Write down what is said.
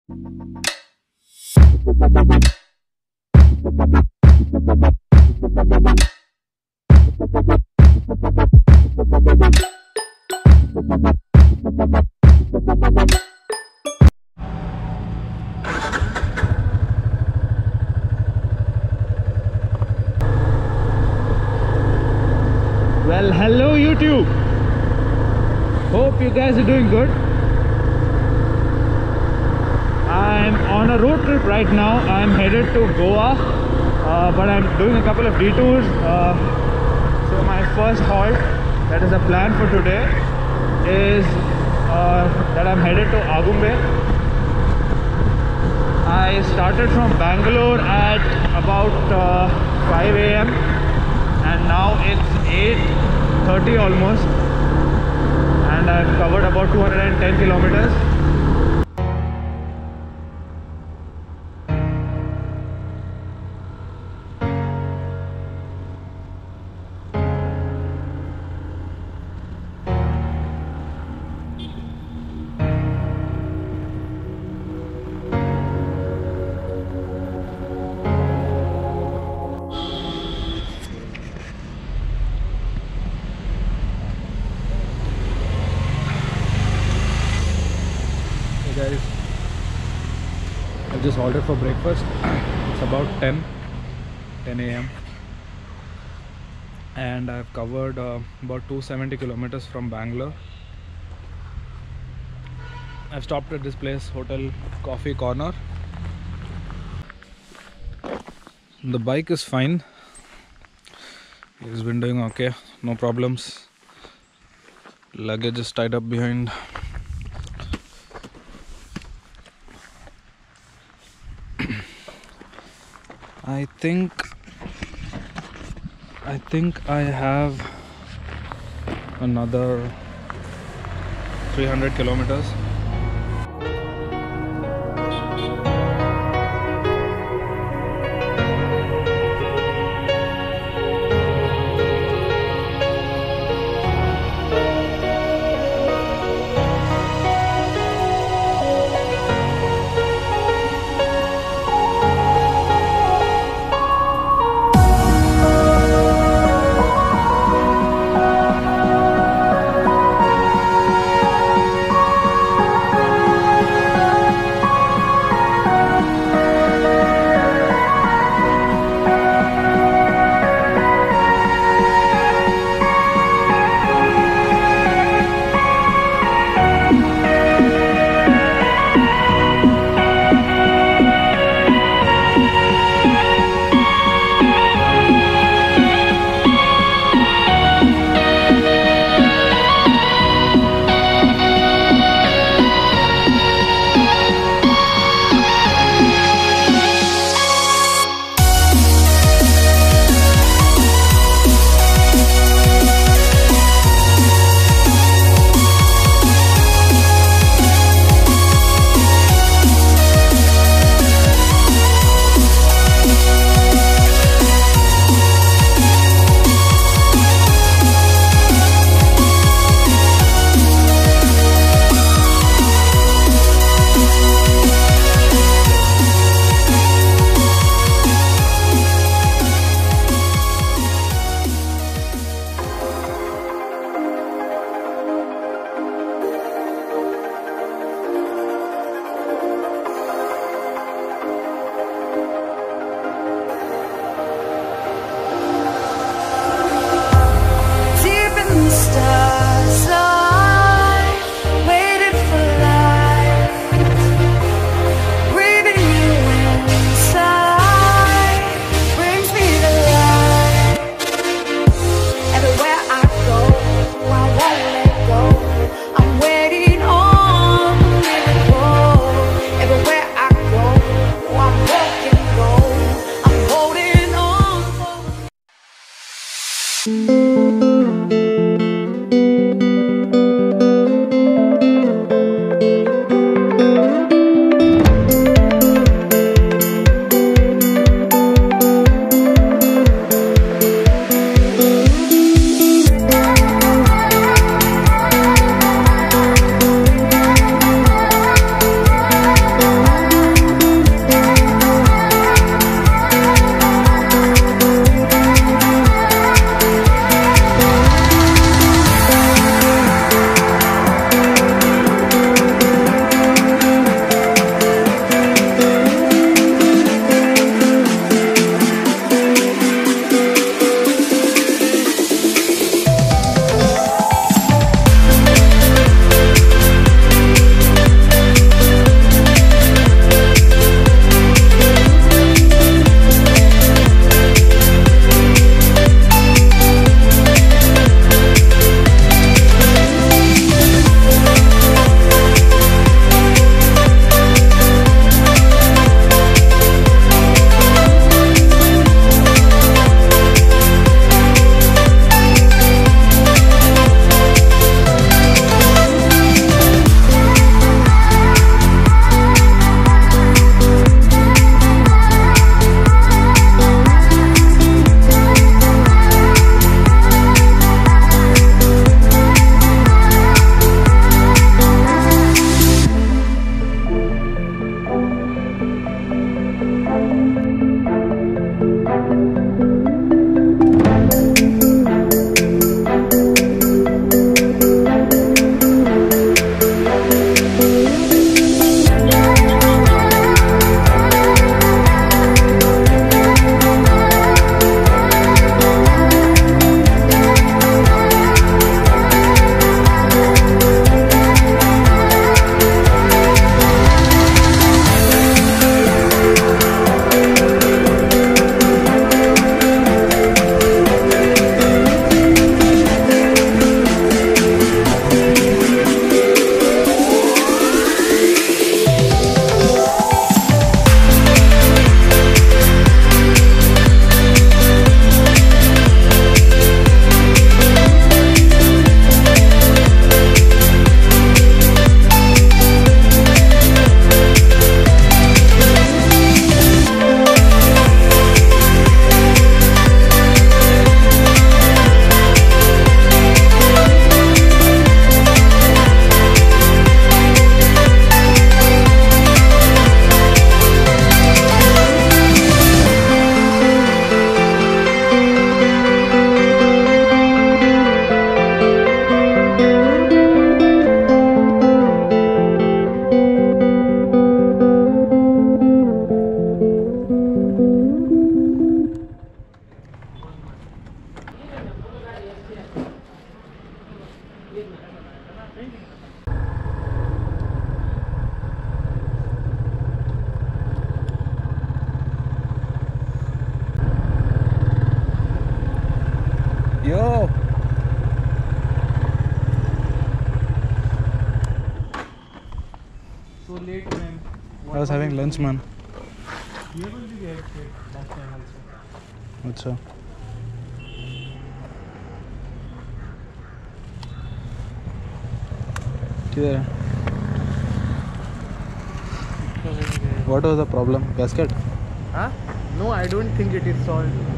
Well, hello YouTube. Hope you guys are doing good. I'm on a road trip right now. I'm headed to Goa, but I'm doing a couple of detours. So my first halt, that is the plan for today, is that I'm headed to Agumbe. I started from Bangalore at about 5 AM and now it's 8:30 almost, and I've covered about 210 kilometers. Guys, I just halted for breakfast. It's about 10 AM and I've covered about 270 kilometers from Bangalore. I've stopped at this place, Hotel Coffee Corner. The bike is fine. It's been doing okay, no problems. Luggage is tied up behind. I think I have another 300 kilometers. I was having lunch, man. Here will be that time also. अच्छा. किधर है? What was the problem? Gasket? Huh? No, I don't think it is solved.